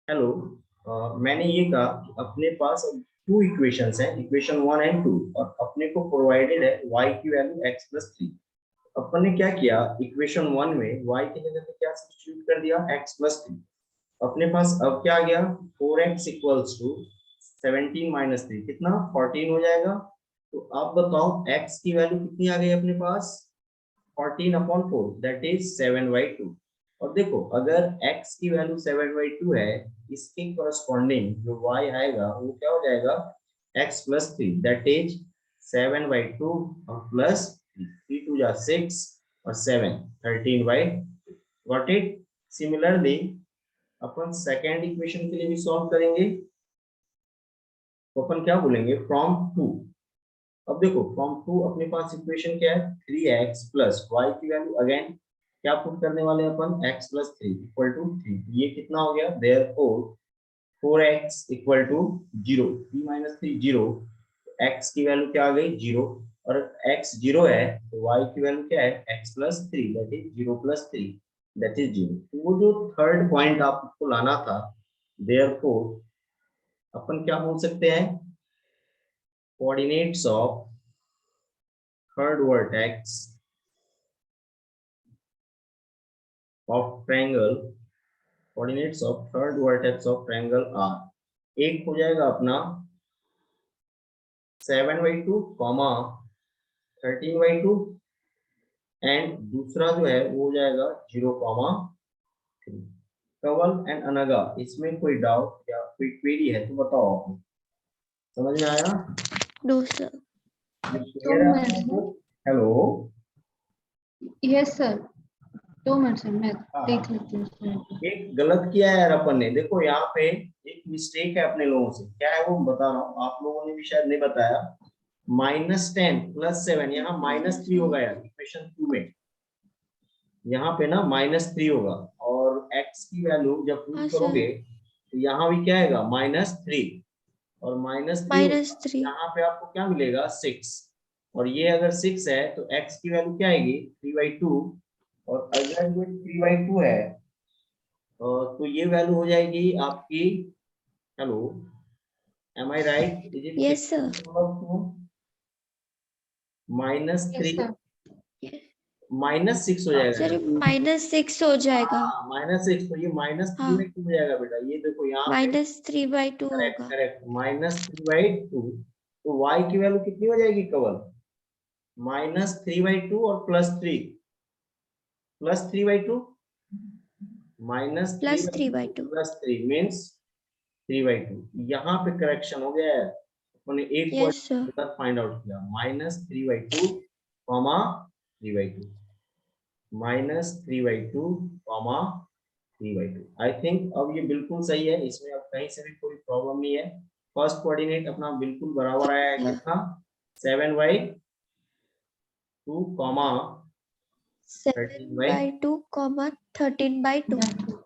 Hello. मैंने ये कहा कि अपने पास टू इक्वेशंस हैं, इक्वेशन 1 एंड 2, और अपने को प्रोवाइडेड है y की वैल्यू x प्लस 3। अपन ने क्या किया, इक्वेशन 1 में y की जगह पे क्या सब्स्टिट्यूट कर दिया, x प्लस 3। अपने पास अब क्या आ गया, 4x इक्वल्स टू 17 माइनस 3, कितना 14 हो जाएगा। तो आप बताओ x की वैल्यू कितनी आ गई अपने पास, 14/4, दैट इज 7/2। और देखो अगर x की वैल्यू 7/2 है, इसके कॉरस्पॉन्डिंग जो y आएगा वो क्या हो जाएगा, x प्लस 3, दैट इज 7/2 और प्लस 3 2 जा 6 और 7 13/2। Got it. Similarly upon second equation के लिए भी सॉल्व करेंगे। तो अपन क्या बोलेंगे, फ्रॉम 2। अब देखो फ्रॉम 2 अपने पास इक्वेशन क्या है, 3x प्लस y की वैल्यू अगेन क्या पुट करने वाले हैं अपन, x प्लस 3 इक्वल टू 3। ये कितना हो गया, therefore 4x equal to 0, 3 minus 3 0, x की वैल्यू क्या आ गई 0, और x 0 है तो y की वैल्यू क्या है, x plus 3, that is 0 plus 3, that is 0। तो वो जो थर्ड पॉइंट आपको लाना था, देयरफॉर अपन क्या बोल सकते हैं, coordinates of third vertex of triangle, coordinates of third vertex of triangle are, एक हो जाएगा अपना 7/2 कॉमा 13/2, एंड दूसरा जो है वो हो जाएगा 0,3। कवल एंड अनगा, इसमें कोई डाउट या कोई क्वेरी है तो बताओ आप, समझ में आया? No sir. Hello. Yes sir, 2 minute sir, मैं देख लेती हूँ। एक गलत किया है यार अपन ने, देखो यहाँ पे एक मिस्टेक है अपने लोगों से, क्या है वो बता रहा हूँ, आप लोगों ने भी शायद नहीं बताया। -10 प्लस 7, यहाँ -3 होगा यार इक्वेशन 2 में, यहाँ पे ना -3 होगा, और x की वैल्यू जब पुट करोगे तो यहाँ भी क्या आएगा -3, और -3 यहाँ पे आपको क्या मिलेगा 6, और ये अगर 6 है तो x की वैल्यू क्या आएगी 3/2, और अगर ये 3/2 है तो ये वैल्यू हो जाएगी आपकी, hello, am I right, is it yes sir. -3 -6 हो जाएगा सर यार। -6 हो जाएगा। हाँ -6, तो ये -3/2 हो जाएगा बेटा, ये देखो यहाँ पे -3/2 करेक्ट होगा। करेक्ट, -3/2। तो y की वैल्यू कितनी हो जाएगी कवल, -3/2 और +3/2, -3/2 +3 मीन्स 3/2। यहाँ पे करेक्शन हो गया है, अपने एक yes sir. Word find out किया, -3/2 कॉमा 3/2, -3/2 कॉमा 3/2। आई थिंक अब ये बिल्कुल सही है, इसमें अब कहीं से भी कोई प्रॉब्लम नहीं है। फर्स्ट कोऑर्डिनेट अपना बिल्कुल बराबर आया है, कितना 7/2 कॉमा 13/2, 7/2, 13/2।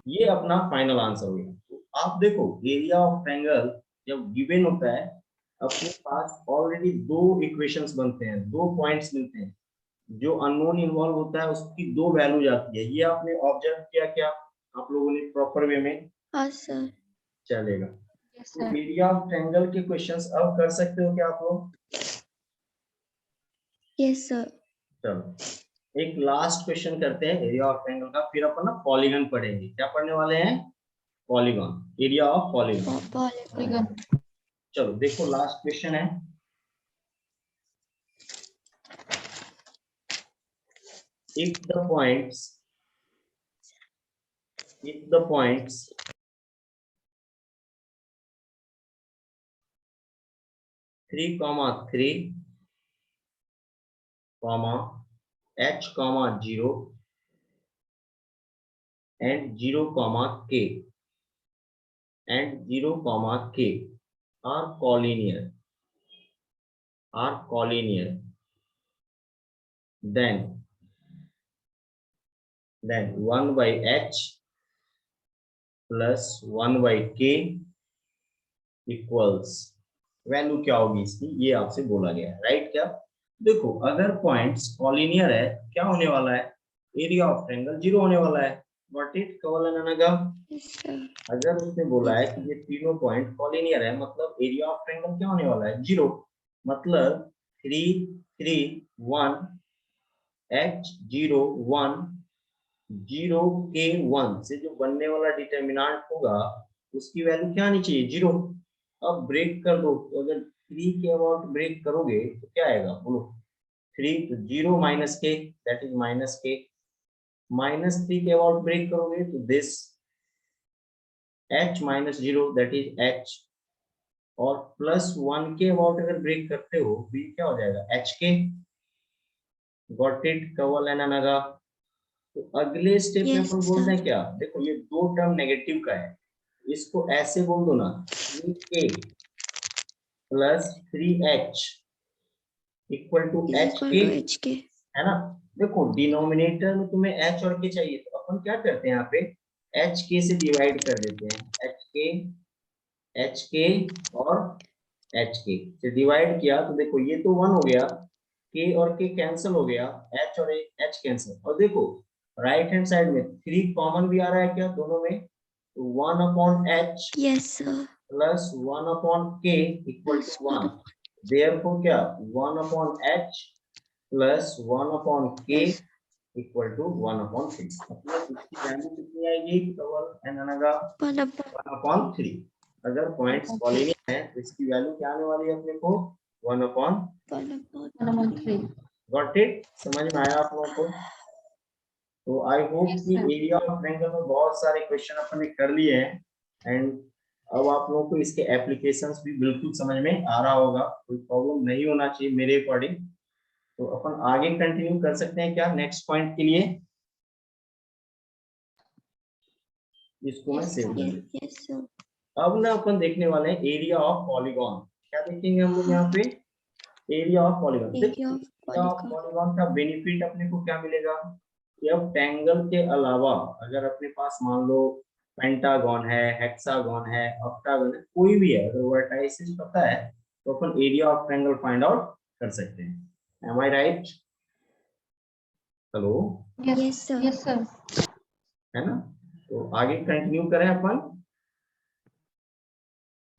ये अपना फाइनल आंसर हो गया। तो आप देखो एरिया ऑफ ट्रायंगल जब गिवन होता है, अपने पास ऑलरेडी दो इक्वेशंस बनते हैं, दो पॉइंट्स मिलते हैं, जो अननोन इन्वॉल्व होता है उसकी दो वैल्यू जाती है। ये आपने ऑब्जर्व किया क्या आप लोगों ने प्रॉपर वे में? हाँ सर। चलेगा। तो एरिया ऑफ ट्रायंगल के क्वेश्चंस अब कर सकते हो क्या आप लोग? Yes sir. चलो एक लास्ट क्वेश्चन करते हैं एरिया ऑफ ट्रायंगल का, फिर अपन ना पॉलीगन पढ़ेंगे। क्या पढ़ने वाले हैं? Polygon, area of polygon. Polygon. चलो देखो लास्ट क्वेश्चन है, if the points 3, 3, h, 0 and 0, k and 0, k are collinear, then 1 by h plus 1 by k equals, value क्या होगी इसकी, ये आपसे बोला गया है, राइट? क्या देखो अगर पॉइंट्स कॉलिनियर है क्या होने वाला है, एरिया ऑफ ट्रायंगल 0 होने वाला है। What it Kawal and Anaga? Yes, sir. अगर उसने बोला है Yes, कि sir. ये तीनों पॉइंट कॉलिनियर है, मतलब एरिया ऑफ ट्रायंगल क्या होने वाला है? 0। मतलब 3 3 1 h 0 1 0 k 1 से जो बनने वाला डिटर्मिनेंट होगा उसकी वैल्यू क्या आनी चाहिए? 0। अब ब्रेक कर दो, तो अगर 3 के अबाउट ब्रेक करोगे तो क्या आएगा बोलो? 3 तो 0 माइनस के, दैट इज माइनस के। -3 के अबाउट ब्रेक करोगे तो this h minus 0 that is h, और +1 के अबाउट अगर ब्रेक करते हो तो ये क्या हो जाएगा? h के। गॉट इट कवल एंड अनगा? तो अगले स्टेप में Yes, अपन बोलते sir. हैं क्या? देखो ये दो टर्म नेगेटिव का है, इसको ऐसे बोल दो ना, 3k plus 3h equal to Is H equal के, to HK. है ना? देखो डिनोमिनेटर में तुम्हें h और k चाहिए, तो अपन क्या करते हैं यहाँ पे? एच के से डिवाइड कर देते हैं, एच के और एच के से डिवाइड किया तो देखो ये तो 1 हो गया, के और के कैंसिल हो गया, एच और एच कैंसिल, और देखो राइट हैंड साइड में 3 कॉमन भी आ रहा है क्या दोनों में? तो 1 upon H Yes, sir. Plus 1 upon के इक्वल Plus टू 1। 1 देयरफॉर क्या? 1 अपॉन एच प्लस 1 अपॉन के plus इक्वल टू 1 अपॉन 3। मतलब इसकी वैल्यू कितनी आएगी कवल एंड अनगा? 1 upon 1 अपॉन 3। अगर पॉइंट्स कॉलिनियर है तो इसकी वैल्यू क्या आने वाली है अपने को? 1 अपॉन 1 upon 3। Got it? समझ में आया आप लोगों को? तो आई होप Yes, कि sir. एरिया ऑफ ट्रायंगल में बहुत सारे क्वेश्चन अपन ने कर लिए हैं, एंड अब आप लोगों को इसके एप्लीकेशंस भी बिल्कुल समझ में आ रहा होगा, कोई प्रॉब्लम नहीं होना चाहिए मेरे अकॉर्डिंग। तो अपन आगे कंटिन्यू कर सकते हैं क्या नेक्स्ट पॉइंट के लिए? इसको मैं Yes, सेव sir. कर Yes, देता yes, sir. हूं। अब ना अपन देखने वाले हैं एरिया ऑफ पॉलीगॉन। क्या देखेंगे हम लोग यहाँ पे? Area of polygon. Area of area of polygon. Polygon का बेनिफिट अपने को क्या मिलेगा कि अब ट्रायंगल के अलावा अगर अपने पास मान लो पेंटागन है, हेक्सागन है, ऑक्टागन है, कोई भी है, अगर वर्टाइसिस पता है तो अपन area of triangle find out कर सकते हैं। Am I right? Hello, Yes, yes, sir. Yes, sir. है ना? तो आगे कंटिन्यू करें अपन।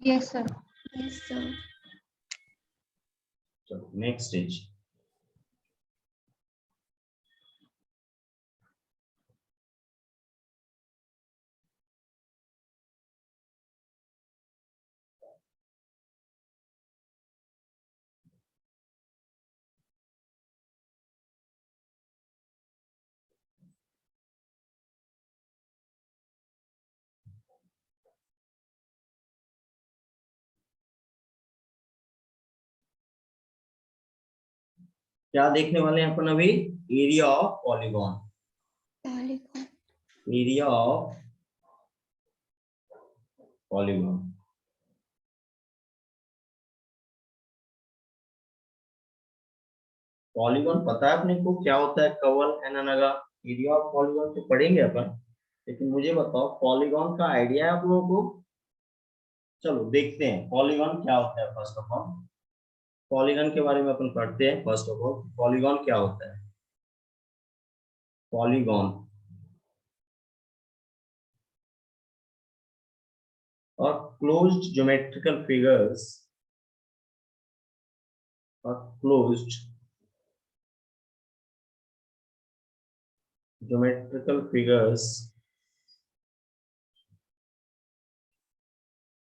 Yes, sir. Yes, sir. चलो नेक्स्ट स्टेज। क्या देखने वाले हैं अपन अभी? Area of polygon. Polygon. Area of polygon. Polygon पता है अपने को क्या होता है कवल एंड अनगा? एरिया ऑफ पॉलीगॉन तो पढ़ेंगे अपन, लेकिन मुझे बताओ पॉलीगॉन का आइडिया है आप लोगों को? चलो देखते हैं पॉलीगॉन क्या होता है। फर्स्ट ऑफ ऑल पॉलीगॉन के बारे में अपन पढ़ते हैं। फर्स्ट ऑफ ऑल पॉलीगॉन क्या होता है? पॉलीगॉन और क्लोज्ड ज्योमेट्रिकल फिगर्स और closed geometrical figures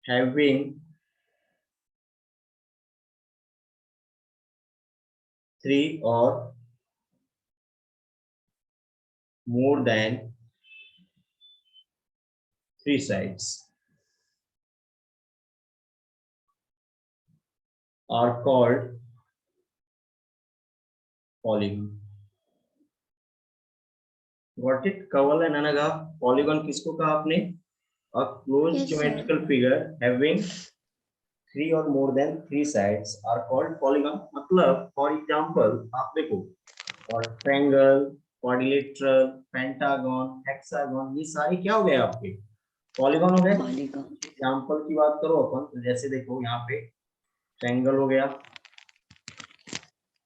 having three or more than three sides are called polygon. Got it? Kawal and Anaga polygon किसको कहा आपने? A closed Yes, sir. geometrical figure having three or more than three sides are called polygon. मतलब for example आप देखो, और triangle, quadrilateral, pentagon, hexagon, ये सारे क्या हो गए आपके? पॉलीगॉन हो गए। Polygon. एग्जांपल की बात करो अपन तो जैसे देखो यहाँ पे ट्रायंगल हो गया,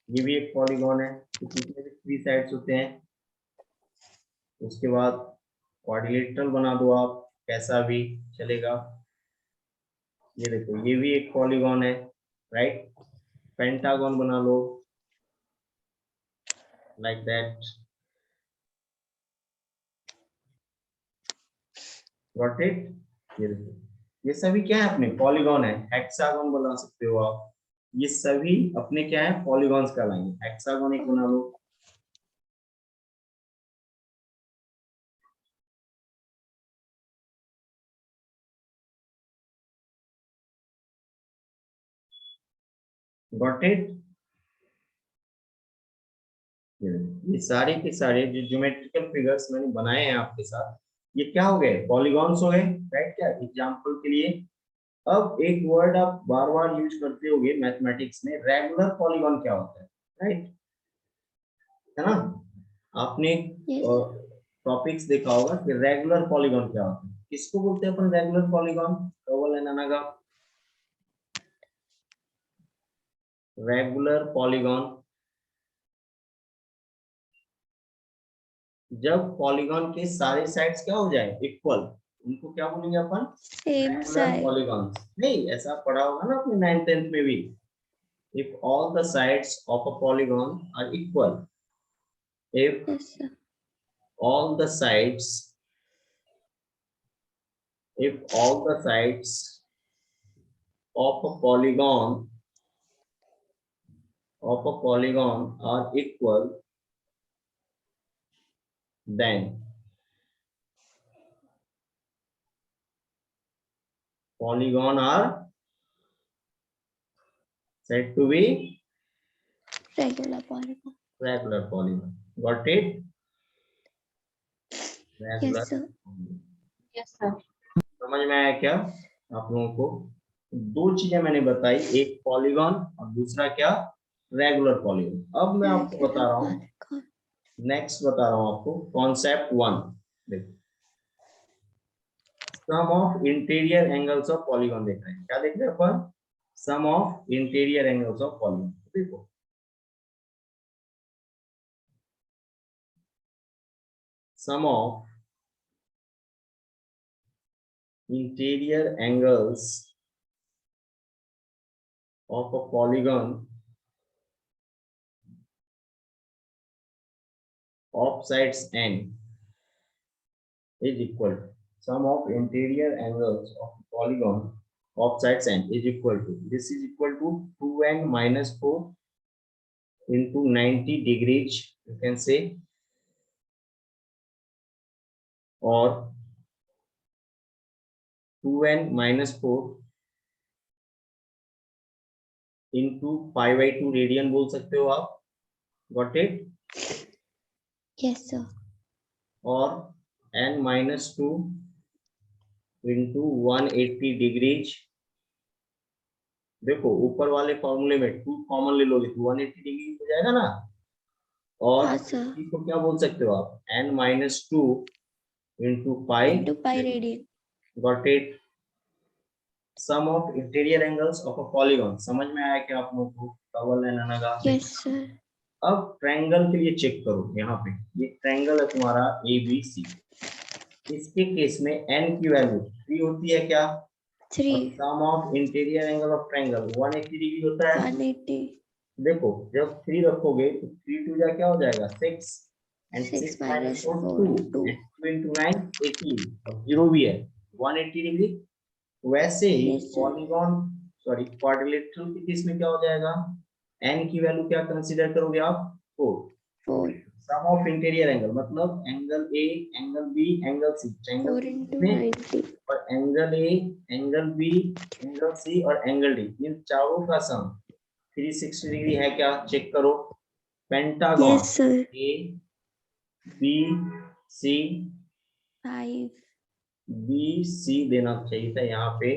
ये भी एक पॉलीगॉन है, तो इसमें भी थ्री साइड्स होते हैं। उसके बाद क्वाड्रिलेटरल बना दो आप, कैसा भी चलेगा। ये देखो ये भी एक पॉलीगॉन है, राइट। पेंटागन बना लो, लाइक दैट। Got it. ये देखो ये सभी क्या है अपने पॉलीगॉन है। हेक्सागन बना सकते हो आप, ये सभी अपने क्या है पॉलीगॉन्स कहलाएंगे। हेक्सागन एक बना लो। Got it. ये सारे के सारे जो ज्योमेट्रिकल फिगर्स मैंने बनाए हैं आपके साथ, ये क्या हो गए पॉलीगॉन्स हो गए, राइट। क्या एग्जांपल के लिए अब एक वर्ड आप बार बार यूज करते होगे मैथमेटिक्स में, रेगुलर पॉलीगॉन क्या होता है, राइट, है ना। आपने Yes. टॉपिक्स देखा होगा कि रेगुलर पॉलीगॉन क्या होता है। किसको बोलते हैं अपन रेगुलर पॉलीगॉन, कवल एंड अनगा। रेगुलर पॉलीगॉन जब पॉलीगॉन के सारे साइड्स क्या हो जाए इक्वल, उनको क्या बोलेंगे अपन Same रेगुलर side. पॉलीगॉन्स। नहीं ऐसा पढ़ा होगा ना अपने 9th 10th में भी। If all the sides of a polygon are equal, if Yes, sir. all the sides, if all the sides of a polygon are equal, then polygon are said to be Regular polygon. regular polygon. Got it? Regular Yes, sir. polygon. Yes, sir. समझ में आया क्या आप लोगों को? दो चीजें मैंने बताई, एक पॉलीगॉन और दूसरा क्या रेगुलर पॉलीगॉन। अब मैं आपको Regular बता रहा हूँ, polygon. नेक्स्ट बता रहा हूँ आपको कॉन्सेप्ट 1। देखो sum of interior angles of polygon देख रहे हैं, क्या देख रहे हैं अपन, sum of interior angles of polygon. देखो sum of interior angles of a polygon of sides n is equal to sum of interior angles of a polygon of sides n is equal to, this is equal to 2n minus 4 into 90 degrees you can say, or 2n minus 4 into pi by 2 radian बोल सकते हो आप। Got it. Yes, sir. और n minus 2 into 180 degrees. देखो ऊपर वाले फॉर्मूले में 2 कॉमन ले लोगे तो 180 डिग्री हो जाएगा ना। और हाँ, sir. इसी को क्या बोल सकते हो आप, n minus 2 into pi Into pi radian. Got it. Sum of interior angles of a polygon, समझ में आया क्या आप लोगों को, Kawal and Anaga. Yes, sir. अब ट्रायंगल के लिए चेक करो, यहाँ पे ये ट्रायंगल है तुम्हारा ABC। इसके केस में n की वैल्यू 3 होती है क्या, और 3. Sum of interior angle of triangle 180 degree होता है। 180. देखो जब 3 रखोगे तो 3 2 जा क्या हो जाएगा 6, and 6 6 minus minus 4 4. 2, 2. and 2 into 9 18, और 0 भी है 180 डिग्री। वैसे ही Yes, sir. Polygon sorry quadrilateral के केस में क्या हो जाएगा, n की वैल्यू क्या कंसीडर करोगे आप 4। 4. सम ऑफ इंटीरियर एंगल मतलब angle A, angle B, angle C, triangle 4 into में, 90. और angle A, angle B, angle C और एंगल D, इन चारों का सम 360 डिग्री है क्या, चेक करो। Pentagon Yes, sir. A B C 5. B C देना चाहिए था यहाँ पे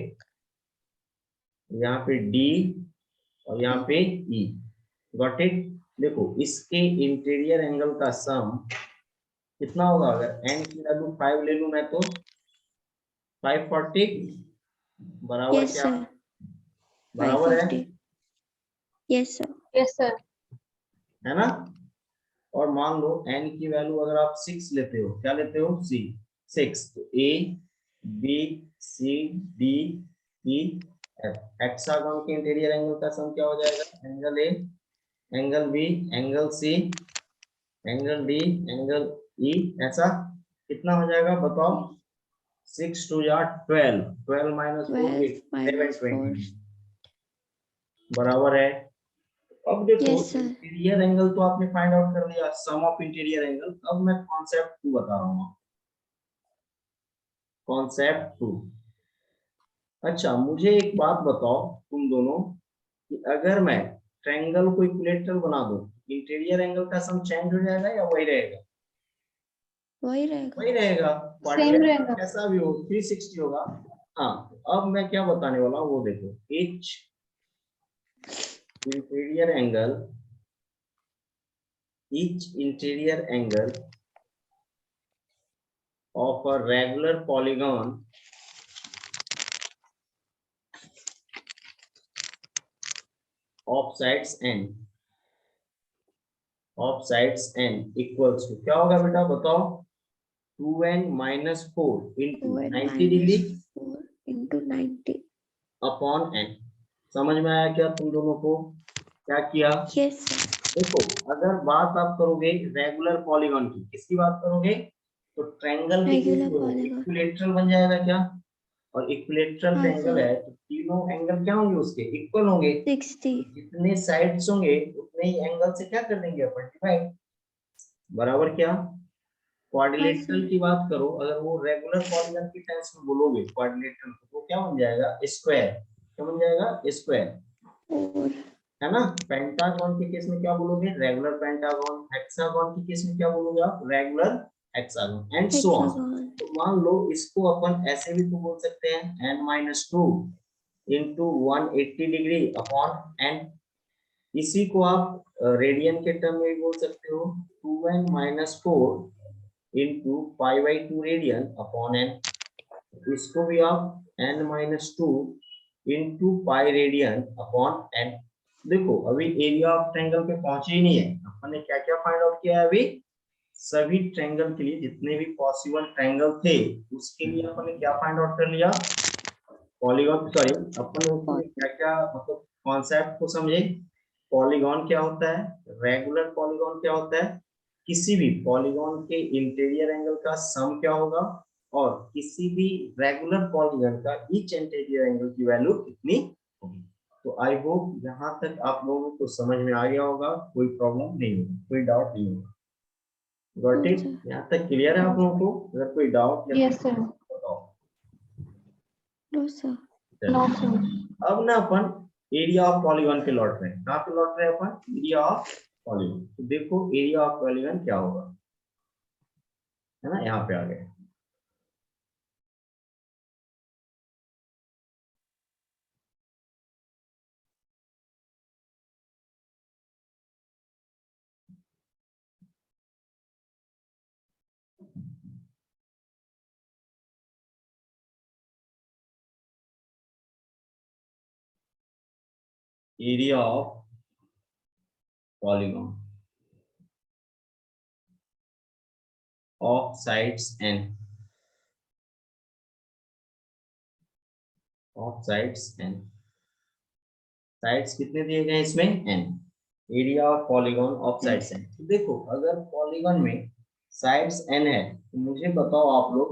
D और यहाँ पे E। Got it. देखो इसके इंटीरियर एंगल का सम कितना होगा, अगर n की वैल्यू 5 ले लूं मैं तो 540 बराबर Yes, क्या, sir. बराबर है 540. Yes, sir. Yes, sir. ना। और मान लो n की वैल्यू अगर आप 6 लेते हो, क्या लेते हो C, 6, तो A B C D E F. Hexagon के इंटीरियर एंगल का सम क्या हो जाएगा? Angle A, angle B, angle C, angle D, angle E, ऐसा कितना हो जाएगा बताओ? 6 2 या 12, 12 माइनस 4 12 minus 4. 720 बराबर है। अब देखो Yes, sir. इंटीरियर एंगल तो आपने फाइंड आउट कर लिया, सम ऑफ इंटीरियर एंगल। अब मैं कॉन्सेप्ट 2 बता रहा हूँ, कॉन्सेप्ट 2। अच्छा मुझे एक बात बताओ तुम दोनों, कि अगर मैं ट्रायंगल को इक्विलेटरल बना दूं, इंटीरियर एंगल का सम चेंज हो जाएगा या वही रहेगा? वही रहेगा. वही रहेगा। सेम क्वाड्रिलेटरल रहेगा. कैसा भी हो 360 होगा। हाँ, अब मैं क्या बताने वाला हूँ वो देखो। each interior angle, each interior angle of a regular polygon of sides n equals to क्या होगा बेटा बताओ? 2n minus 4 into 2n 90 degree minus 4 into 90. Upon n। समझ में आया क्या तुम दोनों को? क्या किया? Yes, sir. देखो अगर बात आप करोगे रेगुलर पॉलीगॉन की, किसकी बात करोगे? तो ट्रायंगल के केस Regular में polygon. इक्विलेटरल बन जाएगा क्या? और इक्विलेटरल हाँ, ट्रायंगल sir. है तो तीनों एंगल क्या होंगे उसके? इक्वल होंगे। 60. जितने साइड्स होंगे उतने ही एंगल से क्या कर देंगे अपन? डिवाइड। बराबर क्या? हाँ, sir. क्वाड्रिलेटरल की बात करो, अगर वो रेगुलर पॉलीगॉन की टेंस में बोलोगे क्वाड्रिलेटरल को, तो क्या बन जाएगा? स्क्वायर। क्या बन जाएगा? स्क्वायर, 4. है ना। पेंटागन के केस में क्या बोलोगे? Regular pentagon. हेक्सागन के केस में क्या बोलोगे आप? Regular hexagon, and so on. Hexagon. तो मान लो इसको अपन ऐसे भी तो बोल सकते हैं n-2 into 180 degree upon n। इसी को आप रेडियन के टर्म में भी बोल सकते हो, 2n-4 into π/2 radian upon n। इसको भी आप n-2 into π radian upon n। देखो अभी एरिया ऑफ ट्रायंगल पे पहुंचे ही नहीं है। अपन ने क्या क्या फाइंड आउट किया है अभी? सभी ट्रायंगल के लिए जितने भी पॉसिबल ट्रायंगल थे उसके लिए अपन ने क्या फाइंड आउट कर लिया? पॉलीगॉन, सॉरी अपन ने उसमें क्या क्या मतलब कॉन्सेप्ट को समझे। पॉलीगॉन क्या होता है, रेगुलर पॉलीगॉन क्या होता है, किसी भी पॉलीगॉन के इंटीरियर एंगल का सम क्या होगा, और किसी भी रेगुलर पॉलीगॉन का ईच इंटीरियर एंगल की वैल्यू कितनी होगी। तो आई होप यहाँ तक आप लोगों को समझ में आ गया होगा, कोई प्रॉब्लम नहीं होगी, कोई डाउट नहीं होगा। Got No, it? sir. यहाँ तक क्लियर है आप लोगों को? अगर कोई डाउट या Yes, sir. बताओ। No, sir. No, sir. अब ना अपन एरिया ऑफ पॉलीगॉन पे लौट रहे हैं। कहाँ पे लौट रहे हैं अपन? Area of polygon. तो देखो एरिया ऑफ पॉलीगॉन क्या होगा, है ना, यहाँ पे आ गए। Area of polygon of sides n, of sides n। Sides कितने दिए गए इसमें? n। Area of polygon of sides n। तो देखो अगर पॉलीगॉन में साइड्स n है तो मुझे बताओ आप लोग,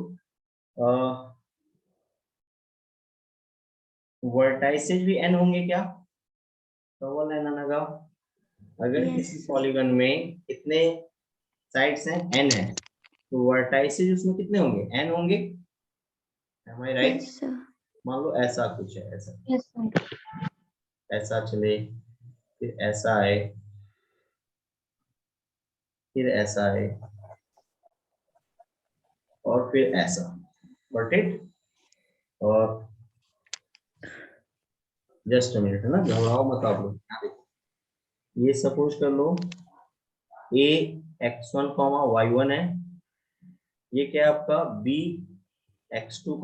वर्टाइसेज भी n होंगे क्या? तो नगा अगर Yes, किसी sir. पॉलीगॉन में कितने साइड्स हैं? n है, तो वर्टाइसेज उसमें कितने होंगे? n होंगे। Am I right? Yes, sir. मान लो ऐसा कुछ है, ऐसा Yes, sir. ऐसा चले, फिर ऐसा है, फिर ऐसा है, और फिर ऐसा। Got it? और जस्ट मिनट, है ना, घबराओ मत आप लोग। यहाँ देखो, ये सपोज कर लो a x1 y1 है, ये क्या है आपका b x2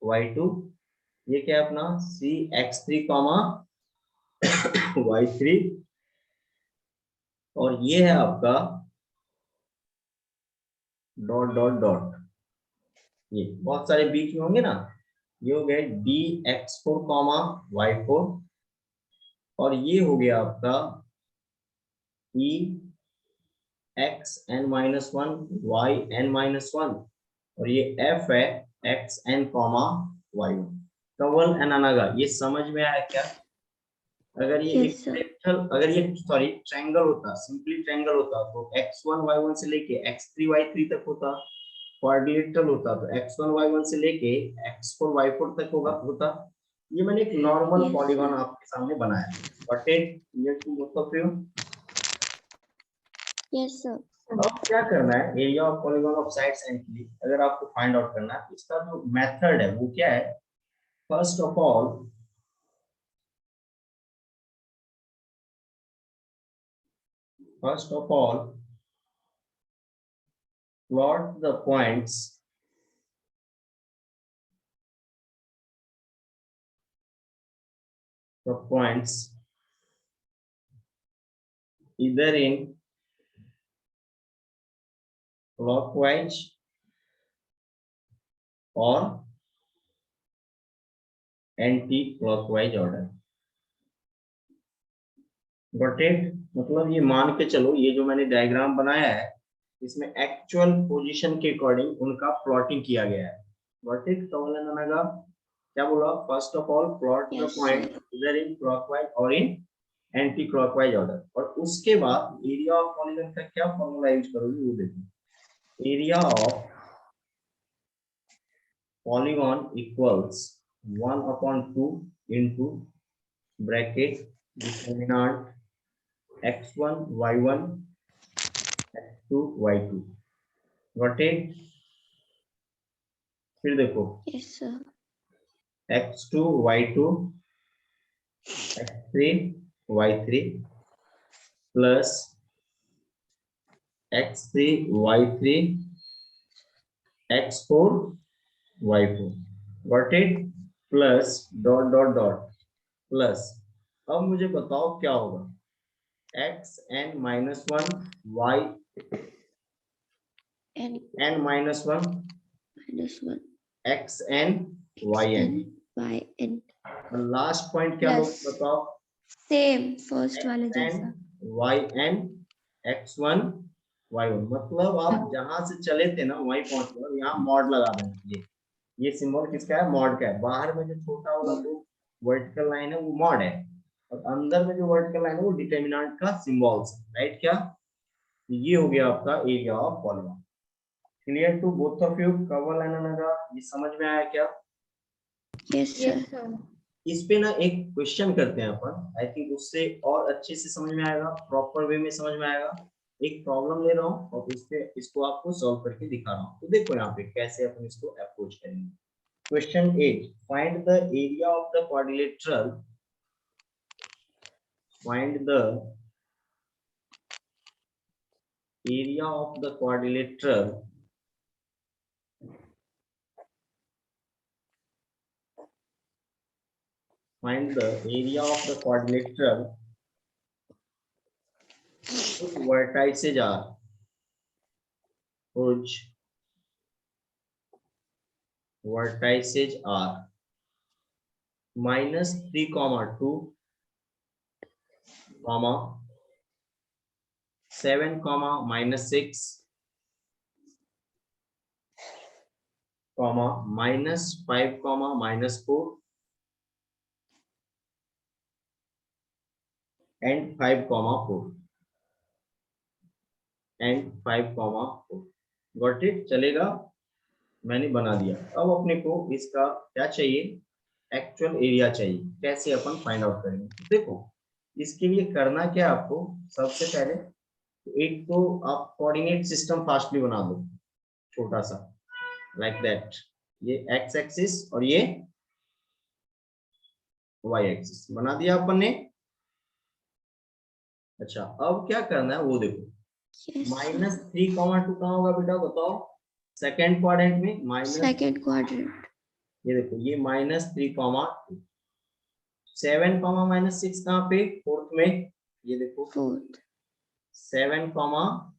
y2, ये क्या है अपना c x3 y3, और ये है आपका डॉट डॉट डॉट। ये बहुत सारे बीच में होंगे ना, ये हो गया D x four comma y four, और ये हो गया आपका E x n minus one y n minus one, और ये एफ है x n comma y one. कवल एन अनागा, ये समझ में आया क्या? अगर ये Yes, एक sir. अगर ये सॉरी ट्रायंगल होता, सिंपली ट्रायंगल होता तो x1 y1 से लेके x3 y3 तक होता, क्वाड्रिलेटरल होता तो x1 y1 से लेके x4 y4 तक होता। ये मैंने एक नॉर्मल Yes, पॉलीगॉन sir. आपके सामने बनाया, बट इट ये to both of you. Yes, sir. अब क्या करना है, area of polygon of sides and cube अगर आपको फाइंड आउट करना है, इसका जो मेथड है वो क्या है? First of all plot the points either in clockwise or anti-clockwise order। Got it? मतलब ये मान के चलो, ये जो मैंने डायग्राम बनाया है इसमें एक्चुअल पोजीशन के अकॉर्डिंग उनका प्लॉटिंग किया गया है। Got it? क्या बोला? First of all plot the Yes, point sir. इधर इन क्लॉकवाइज और इन एंटी क्लॉकवाइज ऑर्डर, और उसके बाद एरिया ऑफ पॉलीगॉन का क्या फॉर्मूला यूज करोगे वो देखो। Area of polygon equals 1/2 into bracket determinant x1 y1 x2 y2। Got it? फिर देखो Yes, sir. x2 y2 x3 y3 plus x3 y3 x4 y4। Got it? Plus dot dot dot plus, अब मुझे बताओ क्या होगा? X n minus one y N n minus one minus 1. X n y n, N y n. Last point क्या Plus. होगा बताओ? Same first वाले x n जैसा. Y n x one y one. मतलब आप जहां से चले थे ना वहीं पहुंच गए, और यहाँ मॉड लगा देना। ये सिंबल किसका है? मॉड का है। बाहर में जो छोटा वाला जो वर्टिकल लाइन है वो मॉड है, और अंदर में जो वर्टिकल लाइन है वो डिटरमिनेंट का सिंबल्स है। राइट? क्या ये हो गया आपका area of polygon. Clear to both of you? Kawal and Anaga, ये समझ में आया क्या? Yes, sir. इस पे ना एक क्वेश्चन करते हैं अपन, आई थिंक उससे और अच्छे से समझ में आएगा, प्रॉपर वे में समझ में आएगा। एक प्रॉब्लम ले रहा हूँ और उस पे इसको आपको सॉल्व करके दिखा रहा हूँ, तो देखो यहाँ पे कैसे अपन इसको अप्रोच करेंगे। Question 8, find the area of the quadrilateral, find the area of the quadrilateral find the area of the quadrilateral whose vertices are minus 3, 2, 7, minus 6, minus 5, minus 4 and 5, 4 and 5, 4। Got it? चलेगा? मैंने बना दिया। अब अपने को इसका क्या चाहिए? एक्चुअल एरिया चाहिए। कैसे अपन फाइंड आउट करेंगे? देखो इसके लिए करना क्या है आपको, सबसे पहले एक तो आप कोऑर्डिनेट सिस्टम फास्टली बना दो, छोटा सा लाइक दैट। ये एक्स एक्सिस और ये वाई एक्सिस बना दिया अपन ने। अच्छा, अब क्या करना है वो देखो। Yes, minus sir. 3, 2 कहाँ होगा बेटा बताओ? सेकेंड क्वाड्रेंट में माइनस, Second quadrant. ये देखो ये माइनस 3, 2, 7, माइनस 6 कहाँ पे? फोर्थ में, ये देखो 4th. 7,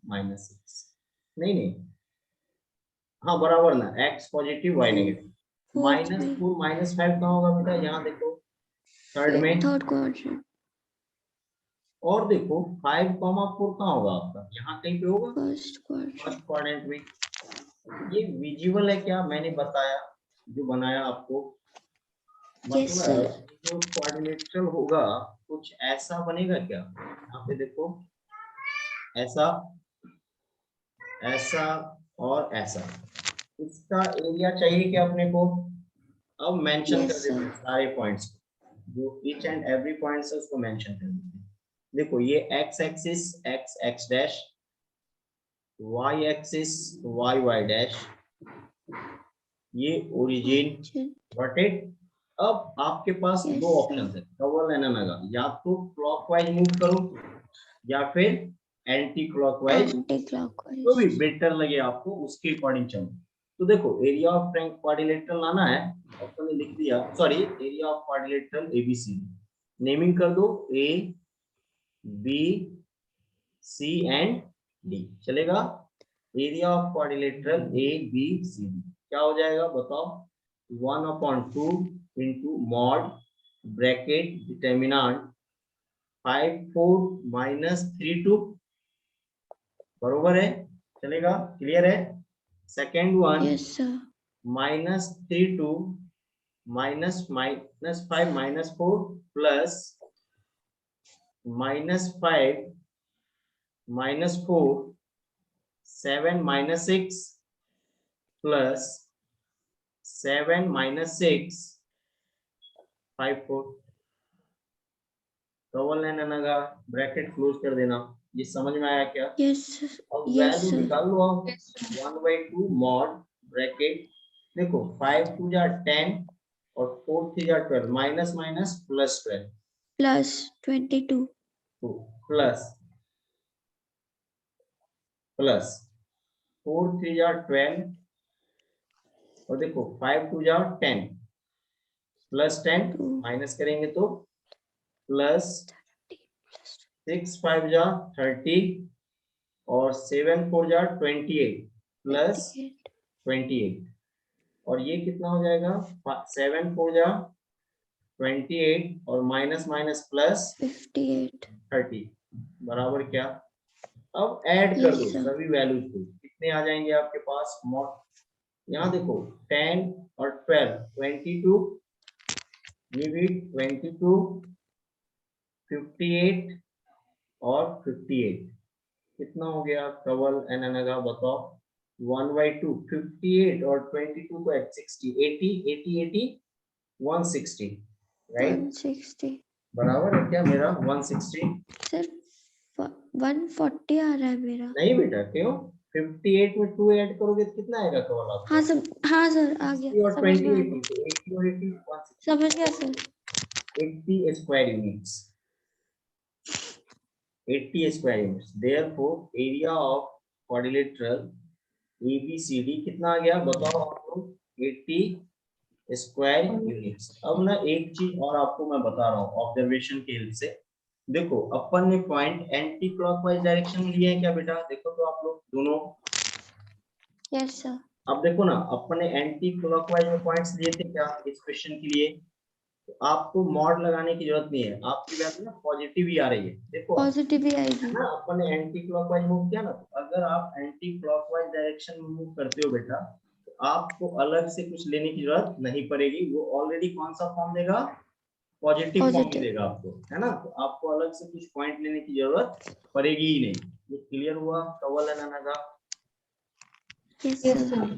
माइनस 6। नहीं नहीं, हाँ बराबर ना, x positive y negative. Fourth -4 में -5 कहाँ होगा बेटा, यहाँ देखो थर्ड में। थर्ड क्वाड्रेंट, और देखो 5,4 कहाँ होगा आपका, यहाँ कहीं पे होगा फर्स्ट क्वाड्रेंट। फर्स्ट क्वाड्रेंट में। ये विजुअल है क्या, मैंने बताया जो बनाया आपको, यस मतलब सर। जो क्वाड्रिलेटरल होगा कुछ ऐसा बनेगा क्या, यहाँ पे देखो ऐसा, ऐसा और ऐसा। इसका एरिया चाहिए क्या अपने को, अब मेंशन कर यस देते सर। हैं सारे पॉइंट्स, जो ईच एंड एवरी पॉइंट्स है उसको मेंशन कर देते हैं। देखो ये x axis x x dash, y axis y y dash, ये ओरिजिन रोटेट। अब आपके पास Yes, दो sir. ऑप्शन है, कवल एंड अनगा, या तो क्लॉकवाइज मूव करो या फिर एंटी क्लॉकवाइज, Anti-clockwise. जो भी बेटर लगे आपको उसके अकॉर्डिंग चलो। तो देखो एरिया ऑफ क्वाड्रिलेटरल लाना है, अपन ने लिख दिया, sorry area of quadrilateral ABCD naming कर दो, A B C and D, चलेगा। Area of quadrilateral A B C D क्या हो जाएगा बताओ, 1/2 इंटू मॉड ब्रैकेट डिटर्मिनेंट 5 4 -3 2, बरोबर है, चलेगा, क्लियर है। Second one Yes, sir. -3 2 -5 -4 plus -5 -4 7 -6 plus 7 -6 5 4, double line आना, ब्रैकेट क्लोज कर देना। ये समझ में आया क्या, Yes, sir. अब Yes, वैल्यू sir. निकाल लो आप, 1/2 मॉड ब्रैकेट, देखो 5 2 जा 10 और 4 3 जा 12, माइनस माइनस प्लस 12, Plus 22. तो प्लस प्लस 4 3 जा 12 और देखो 5 2 जा 10 प्लस 10 2. माइनस करेंगे तो प्लस 6 5 जा 30 और 7 4 जा 28 प्लस 28. 28, और ये कितना हो जाएगा 7 4 जा 28 और माइनस माइनस प्लस 58. 30 बराबर क्या, अब ऐड कर Yes, दो sir. सभी वैल्यूज को, कितने आ जाएंगे आपके पास, यहाँ देखो 10 और 12 22, ये भी 22 58 और 58, कितना हो गया कवल एन अनगा बताओ, 1/2 58 और 22 को 60 80 80 80 160, राइट, 160. बराबर है क्या मेरा 160, Sir, 140 आ रहा है मेरा। नहीं बेटा क्यों, 58 में 2 ऐड करोगे तो कितना आएगा कवल आपका, हाँ सर आ गया, 60 और समझ में आ 28 गया, तो 80 और 80 160, समझ गया सर। 80 square units, 80 square units, therefore area of quadrilateral ABCD कितना आ गया बताओ आप लोग, 80 स्क्वायर यूनिट्स। अब ना एक चीज और आपको मैं बता रहा हूँ ऑब्जर्वेशन के हेल्प से, देखो अपन ने पॉइंट एंटी क्लॉकवाइज डायरेक्शन में लिए हैं क्या बेटा, देखो तो आप लोग दोनों, यस सर। अब देखो ना अपन ने एंटी क्लॉकवाइज में पॉइंट्स लिए थे क्या इस क्वेश्चन के लिए, तो आपको मॉड लगाने की जरूरत नहीं है, आपकी वैल्यू ना पॉजिटिव ही आ रही है, देखो पॉजिटिव ही आएगी ना, अपन ने एंटी क्लॉकवाइज मूव किया ना, तो अगर आप एंटी क्लॉकवाइज डायरेक्शन में मूव करते हो बेटा, तो आपको अलग से कुछ लेने की जरूरत नहीं पड़ेगी, वो ऑलरेडी कौन सा फॉर्म देगा, पॉजिटिव फॉर्म ही देगा आपको, है ना, तो आपको अलग से कुछ पॉइंट लेने की जरूरत पड़ेगी ही नहीं। ये क्लियर हुआ कवल एंड अनगा, yes sir.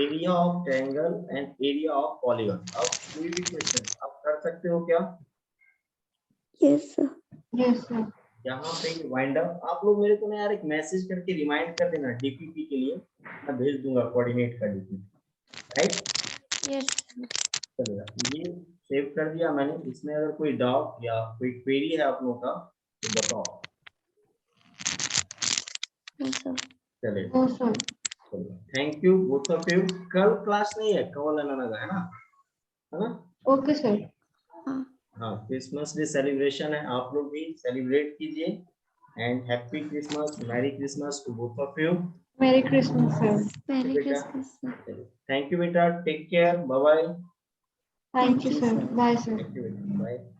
Area of triangle and area of polygon. अब कोई भी क्वेश्चन आप कर सकते हो क्या, यस सर। Yes sir. यहाँ पे वाइंड अप, आप लोग मेरे को ना यार एक मैसेज करके रिमाइंड कर देना डीपीपी के लिए, मैं भेज दूंगा कोऑर्डिनेट का डीपीपी, राइट, यस चलेगा, ये सेव कर दिया मैंने, इसमें अगर कोई डाउट या कोई क्वेरी है आप लोगों का तो बताओ, सर। चलेगा, thank you both of you. कल क्लास नहीं है कवल अनगा, है ना, ओके सर। हाँ क्रिसमस डे सेलिब्रेशन है, आप लोग भी सेलिब्रेट कीजिए, and happy Christmas, merry Christmas to both of you. Merry Christmas sir. Merry बेटा। क्रिसमस। थैंक यू बेटा, take care, bye bye. Thank you sir, bye sir. Thank you बेटा, bye.